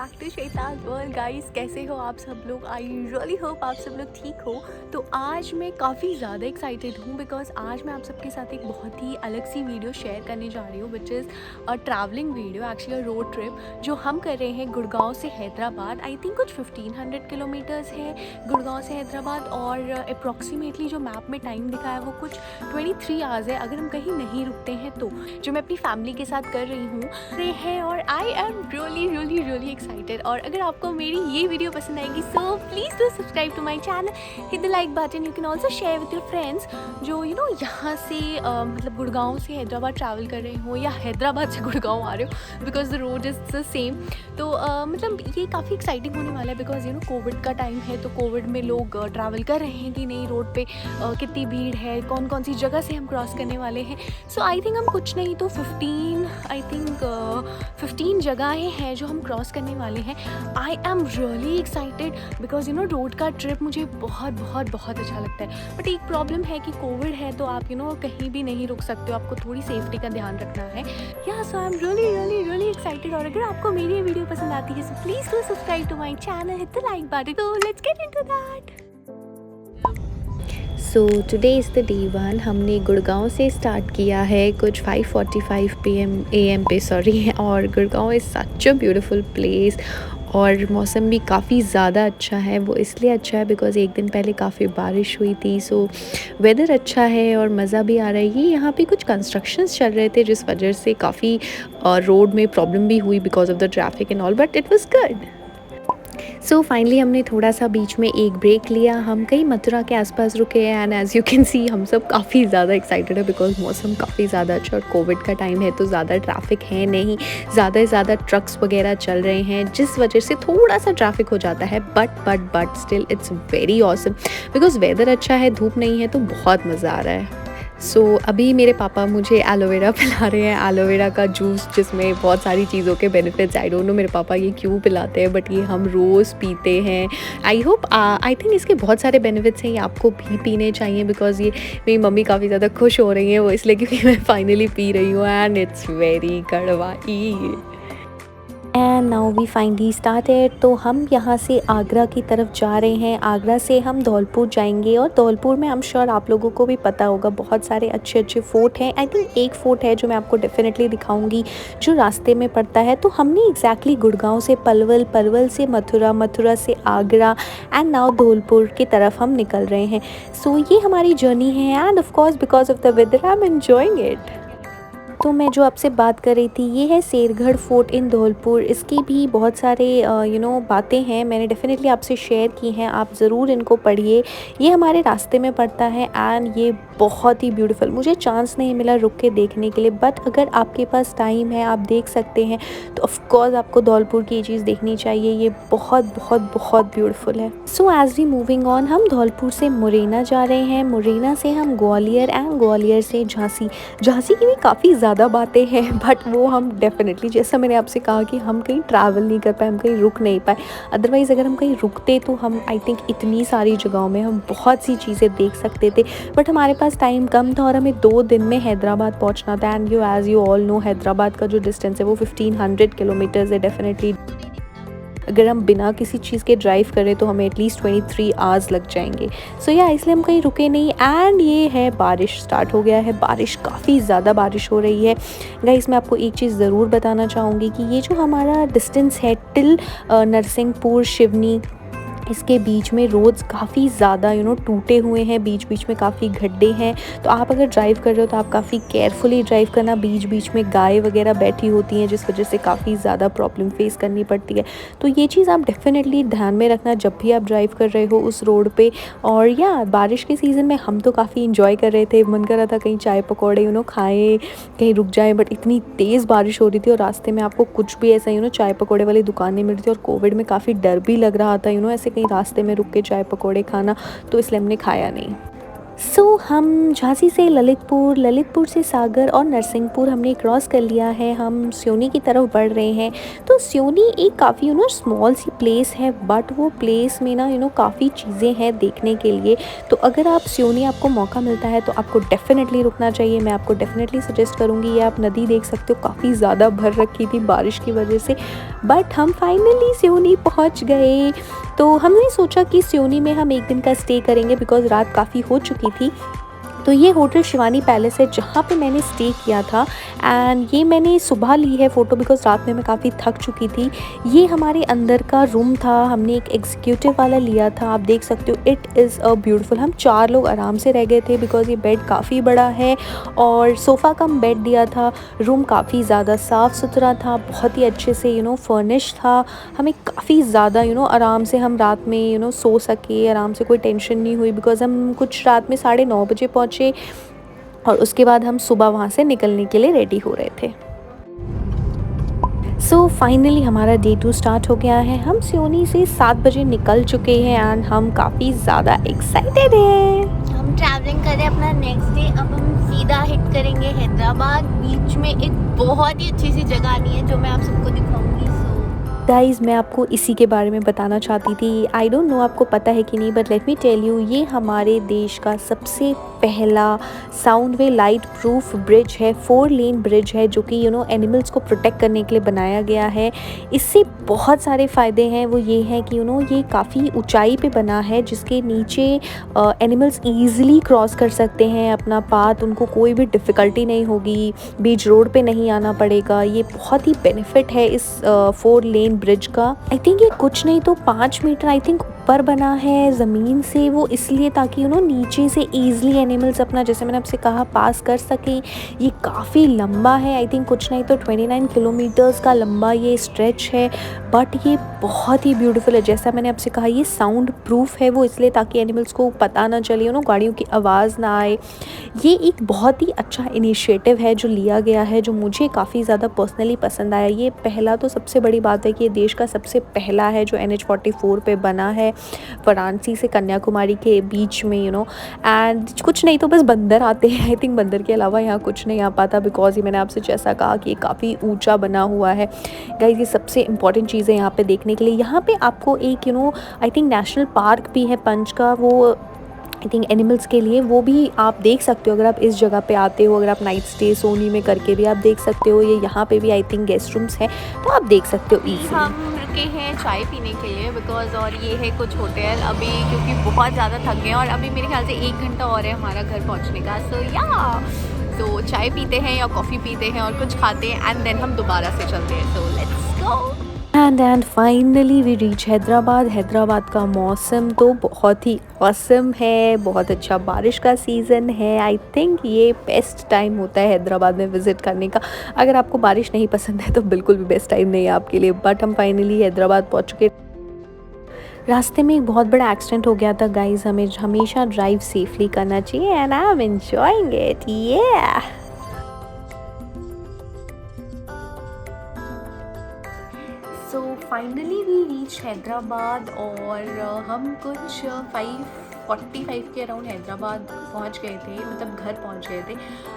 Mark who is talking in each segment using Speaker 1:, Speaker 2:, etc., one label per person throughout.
Speaker 1: Back to शैतान world. Guys, कैसे हो आप सब लोग? आई रियली होप आप सब लोग ठीक हो। तो आज मैं काफ़ी ज़्यादा एक्साइटेड हूँ बिकॉज आज मैं आप सबके साथ एक बहुत ही अलग सी वीडियो शेयर करने जा रही हूँ which is a travelling video, actually a road trip जो हम कर रहे हैं गुड़गांव से हैदराबाद। आई थिंक कुछ 1500 किलोमीटर्स है गुड़गांव से हैदराबाद और अप्रॉक्सीमेटली जो मैप में टाइम दिखा है वो कुछ 23 आवर्स है अगर हम कहीं नहीं रुकते हैं तो, जो मैं अपनी फैमिली के साथ कर रही हूँ है। और आई एम रियली एक्साइटेड। और अगर आपको मेरी ये वीडियो पसंद आएगी so please do subscribe to my channel, hit the like button. You can also share with your friends जो यहाँ से मतलब गुड़गांव से हैदराबाद ट्रैवल कर रहे हो या हैदराबाद से गुड़गांव आ रहे हो because the road is the same. तो मतलब ये काफ़ी एक्साइटिंग होने वाला है बिकॉज कोविड का टाइम है तो कोविड में लोग ट्रैवल कर रहे हैं कि नहीं, रोड पे कितनी भीड़ है, कौन कौन सी जगह से हम क्रॉस करने वाले हैं। सो आई थिंक हम कुछ नहीं तो 15 जगहें हैं जो हम क्रॉस करने वाले हैं। आई am really excited because road का ट्रिप मुझे बहुत अच्छा लगता है। बट एक प्रॉब्लम है कि कोविड है तो आप कहीं भी नहीं रुक सकते हो, आपको थोड़ी सेफ्टी का ध्यान रखना है। या so I am really excited. और अगर आपको मेरी ये वीडियो पसंद आती है so please do subscribe to my channel, hit the like button. तो let's get into that.
Speaker 2: So today is the day 1। हमने गुड़गांव से स्टार्ट किया है कुछ 5:45 AM पे और Gurgaon is such a beautiful place और मौसम भी काफ़ी ज़्यादा अच्छा है। वो इसलिए अच्छा है बिकॉज़ एक दिन पहले काफ़ी बारिश हुई थी, सो वेदर अच्छा है और मज़ा भी आ रहा है। ये यहाँ पे कुछ कंस्ट्रक्शंस चल रहे थे जिस वजह से काफ़ी रोड में प्रॉब्लम भी हुई because of the traffic and all, but it was good. So finally हमने थोड़ा सा बीच में एक ब्रेक लिया, हम कहीं मथुरा के आसपास रुके and as you can see हम सब काफ़ी ज़्यादा एक्साइटेड है बिकॉज मौसम काफ़ी ज़्यादा अच्छा और कोविड का टाइम है तो ज़्यादा ट्रैफिक है नहीं, ज़्यादा से ज़्यादा ट्रक्स वगैरह चल रहे हैं जिस वजह से थोड़ा सा ट्रैफिक हो जाता है। But still it's very awesome because weather अच्छा है, धूप नहीं है तो बहुत मज़ा आ रहा है। सो अभी मेरे पापा मुझे एलोवेरा पिला रहे हैं, एलोवेरा का जूस जिसमें बहुत सारी चीज़ों के बेनिफिट्स। आई डोंट नो मेरे पापा ये क्यों पिलाते हैं बट ये हम रोज़ पीते हैं। आई थिंक इसके बहुत सारे बेनिफिट्स हैं, ये आपको भी पीने चाहिए बिकॉज ये मेरी मम्मी काफ़ी ज़्यादा खुश हो रही हैं वो इसलिए क्योंकि मैं फाइनली पी रही हूँ एंड इट्स वेरी कड़वाई। And now we finally started. तो हम यहाँ से आगरा की तरफ जा रहे हैं, आगरा से हम धौलपुर जाएंगे और धौलपुर में आई एम श्योर आप लोगों को भी पता होगा बहुत सारे अच्छे फोर्ट हैं। आई थिंक एक फ़ोर्ट है जो मैं आपको डेफिनेटली दिखाऊंगी जो रास्ते में पड़ता है। तो हमने एग्जैक्टली गुड़गांव से पलवल, पलवल से मथुरा, मथुरा से आगरा एंड नाउ धौलपुर की तरफ हम निकल रहे हैं। सो ये हमारी जर्नी है and of course because of the whether I am enjoying it. तो मैं जो आपसे बात कर रही थी ये है शेरगढ़ फोर्ट इन धौलपुर। इसकी भी बहुत सारे बातें हैं, मैंने डेफिनेटली आपसे शेयर की हैं, आप ज़रूर इनको पढ़िए। ये हमारे रास्ते में पड़ता है एंड ये बहुत ही ब्यूटीफुल, मुझे चांस नहीं मिला रुक के देखने के लिए बट अगर आपके पास टाइम है आप देख सकते हैं तो ऑफकोर्स आपको धौलपुर की ये चीज़ देखनी चाहिए, ये बहुत ब्यूटीफुल है। So as we moving on हम धौलपुर से मुरैना जा रहे हैं, मुरैना से हम ग्वालियर एंड ग्वालियर से झांसी। झांसी की भी काफ़ी ज़्यादा बातें हैं बट वो हम डेफिनेटली, जैसा मैंने आपसे कहा कि हम कहीं ट्रैवल नहीं कर पाए, हम कहीं रुक नहीं पाए। अदरवाइज़ अगर हम कहीं रुकते तो हम आई थिंक इतनी सारी जगहों में हम बहुत सी चीज़ें देख सकते थे बट हमारे पास टाइम कम था और हमें 2 दिन में हैदराबाद पहुंचना था। And as you all know Hyderabad का जो डिस्टेंस है वो 1500 किलोमीटर्स है। डेफिनेटली अगर हम बिना किसी चीज़ के ड्राइव करें तो हमें एटलीस्ट 23 आवर्स लग जाएंगे। सो या इसलिए हम कहीं रुके नहीं। एंड ये है बारिश स्टार्ट हो गया है, बारिश काफ़ी ज़्यादा बारिश हो रही है। गाइस मैं आपको एक चीज़ ज़रूर बताना चाहूँगी कि ये जो हमारा डिस्टेंस है टिल नरसिंहपुर शिवनी, इसके बीच में रोड्स काफ़ी ज़्यादा टूटे हुए हैं, बीच बीच में काफ़ी गड्ढे हैं। तो आप अगर ड्राइव कर रहे हो तो आप काफ़ी केयरफुली ड्राइव करना, बीच बीच में गाय वगैरह बैठी होती हैं जिस वजह से काफ़ी ज़्यादा प्रॉब्लम फेस करनी पड़ती है। तो ये चीज़ आप डेफिनेटली ध्यान में रखना जब भी आप ड्राइव कर रहे हो उस रोड पे। और या बारिश के सीज़न में हम तो काफ़ी इंजॉय कर रहे थे, मन कर रहा था कहीं चाय पकौड़े खाएँ, कहीं रुक जाएँ, बट इतनी तेज़ बारिश हो रही थी और रास्ते में आपको कुछ भी ऐसा चाय पकौड़े वाली दुकान नहीं मिल रही थी और कोविड में काफ़ी डर भी लग रहा था ऐसे कहीं रास्ते में रुक के चाय पकौड़े खाना, तो इसलिए हमने खाया नहीं। हम झांसी से ललितपुर, ललितपुर से सागर और नरसिंहपुर हमने क्रॉस कर लिया है। हम सियोनी की तरफ बढ़ रहे हैं। तो सियोनी एक काफ़ी स्मॉल सी प्लेस है, बट वो प्लेस में काफ़ी चीज़ें हैं देखने के लिए। तो अगर आप सियोनी आपको मौका मिलता है तो आपको डेफ़िनेटली रुकना चाहिए। मैं आपको डेफ़िनेटली सजेस्ट करूँगी। ये आप नदी देख सकते हो, काफ़ी ज़्यादा भर रखी थी बारिश की वजह से, बट हम फाइनली सियोनी पहुँच गए। तो हमने सोचा कि सियोनी में हम एक दिन का स्टे करेंगे बिकॉज़ रात काफ़ी हो चुकी थी। तो ये होटल शिवानी पैलेस है जहाँ पे मैंने स्टे किया था, एंड ये मैंने सुबह ली है फ़ोटो बिकॉज़ रात में मैं काफ़ी थक चुकी थी। ये हमारे अंदर का रूम था, हमने एक एग्जीक्यूटिव वाला लिया था। आप देख सकते हो, इट इज़ अ ब्यूटीफुल। हम 4 लोग आराम से रह गए थे बिकॉज़ ये बेड काफ़ी बड़ा है और सोफ़ा कम बेड दिया था। रूम काफ़ी ज़्यादा साफ़ सुथरा था, बहुत ही अच्छे से फर्निश था। हमें काफ़ी ज़्यादा आराम से हम रात में सो सके, आराम से, कोई टेंशन नहीं हुई बिकॉज़ हम कुछ रात में 9:30 बजे पहुँचे और उसके बाद हम सुबह वहाँ से निकलने के लिए रेडी हो रहे थे। फाइनली हमारा डे 2 स्टार्ट हो गया है। हम सियोनी से 7 बजे निकल चुके हैं एंड हम काफ़ी ज़्यादा एक्साइटेड हैं।
Speaker 1: हम ट्रैवलिंग कर रहे हैं अपना नेक्स्ट डे। अब हम सीधा हिट करेंगे हैदराबाद। बीच में एक बहुत ही अच्छी सी जगह आनी है जो मैं आप सबको दिखाऊंगी।
Speaker 2: गाइज़, मैं आपको इसी के बारे में बताना चाहती थी। आई डोंट नो आपको पता है कि नहीं, but let me tell you, ये हमारे देश का सबसे पहला sound way light proof bridge है। 4 लेन ब्रिज है जो कि एनिमल्स को प्रोटेक्ट करने के लिए बनाया गया है। इससे बहुत सारे फ़ायदे हैं। वो ये हैं कि ये काफ़ी ऊंचाई पे बना है जिसके नीचे एनिमल्स ईज़िली क्रॉस कर सकते हैं अपना पाथ। उनको कोई भी डिफ़िकल्टी नहीं होगी, बीच रोड पे नहीं आना पड़ेगा। ये बहुत ही बेनिफिट है इस 4 लेन ब्रिज का। आई थिंक ये कुछ नहीं तो 5 मीटर आई थिंक ऊपर बना है ज़मीन से, वो इसलिए ताकि नीचे से ईज़िली एनिमल्स अपना, जैसे मैंने आपसे कहा, पास कर सकें। ये काफ़ी लंबा है, आई थिंक कुछ नहीं तो 29 किलोमीटर्स का लंबा ये स्ट्रेच है, बट ये बहुत ही ब्यूटीफुल है। जैसा मैंने आपसे कहा, ये साउंड प्रूफ है, वो इसलिए ताकि एनिमल्स को पता ना चले, गाड़ियों की आवाज़ ना आए। ये एक बहुत ही अच्छा इनिशिएटिव है जो लिया गया है, जो मुझे काफ़ी ज़्यादा पर्सनली पसंद आया। ये पहला तो सबसे बड़ी बात है कि ये देश का सबसे पहला है जो NH-44 पे बना है, वाराणसी से कन्याकुमारी के बीच में, एंड कुछ नहीं तो बस बंदर आते हैं। आई थिंक बंदर के अलावा यहाँ कुछ नहीं आ पाता बिकॉज ये मैंने आपसे जैसा कहा कि ये काफ़ी ऊंचा बना हुआ है। गाइस, ये सबसे इंपॉर्टेंट चीज़ है यहाँ पे देखने के लिए। यहाँ पे आपको एक आई थिंक नेशनल पार्क भी है पंच का, वो आई थिंक एनिमल्स के लिए, वो भी आप देख सकते हो अगर आप इस जगह पे आते हो। अगर आप नाइट स्टे सोनी में करके भी आप देख सकते हो। ये यहाँ पे भी आई थिंक गेस्ट रूम्स हैं, तो आप देख सकते हो ईज़िली।
Speaker 1: हम रुके हैं चाय पीने के लिए बिकॉज, और ये है कुछ होटल अभी, क्योंकि बहुत ज़्यादा थक गए हैं और अभी मेरे ख्याल से 1 घंटा और है हमारा घर पहुँचने का। तो चाय पीते हैं या कॉफ़ी पीते हैं और कुछ खाते हैं एंड देन हम दोबारा से चलते हैं। So let's go.
Speaker 2: And finally we reach Hyderabad. Hyderabad का मौसम तो बहुत ही ऑसम है, बहुत अच्छा बारिश का सीज़न है। आई थिंक ये बेस्ट टाइम होता है हैदराबाद में विज़िट करने का। अगर आपको बारिश नहीं पसंद है तो बिल्कुल भी बेस्ट टाइम नहीं है आपके लिए। बट हम फाइनली हैदराबाद पहुंच चुके। रास्ते में एक बहुत बड़ा एक्सीडेंट हो गया था गाइज। हमें हमेशा ड्राइव सेफली करना चाहिए and I am enjoying it.
Speaker 1: So finally we reach Hyderabad और हम कुछ 5:45 के अराउंड हैदराबाद पहुंच गए थे, मतलब घर पहुंच गए थे।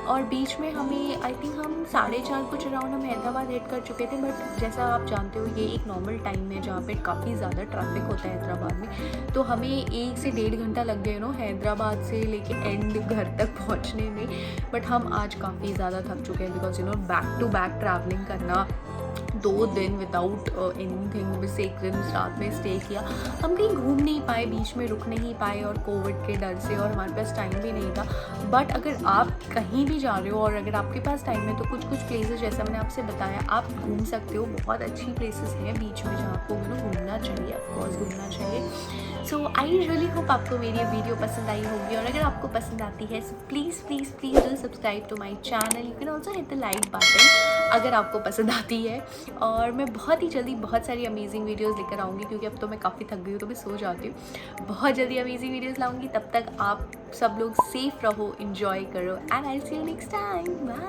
Speaker 1: और बीच में हमें आई थिंक हम 4:30 कुछ अराउंड हम हैदराबाद हिट कर चुके थे। बट जैसा आप जानते हो ये एक नॉर्मल टाइम है जहाँ पे काफ़ी ज़्यादा ट्रैफिक होता है हैदराबाद में। तो हमें 1 से 1.5 घंटा लग गए हैदराबाद से लेके एंड घर तक पहुँचने में। बट हम आज काफ़ी ज़्यादा थक चुके हैं because back to back travelling करना, 2 दिन विदाउट एनीथिंग, बस एक दिन रात में स्टे किया। हम कहीं घूम नहीं पाए, बीच में रुक नहीं पाए और कोविड के डर से, और हमारे पास टाइम भी नहीं था। बट अगर आप कहीं भी जा रहे हो और अगर आपके पास टाइम है तो कुछ प्लेसेस जैसा मैंने आपसे बताया आप घूम सकते हो। बहुत अच्छी प्लेसेस हैं बीच में जहाँ आपको घूमना चाहिए, ऑफकोर्स घूमना चाहिए। सो आई रियली होप आपको मेरी ये वीडियो पसंद आई होगी, और अगर आपको पसंद आती है so please please please do subscribe to my channel. You can also hit the like button अगर आपको पसंद आती है। और मैं बहुत ही जल्दी बहुत सारी अमेजिंग वीडियोस लेकर आऊँगी, क्योंकि अब तो मैं काफ़ी थक गई हूँ तो मैं सो जाती हूँ। बहुत जल्दी अमेजिंग वीडियोस लाऊंगी। तब तक आप सब लोग सेफ रहो, इंजॉय करो, and I see you next time. Bye.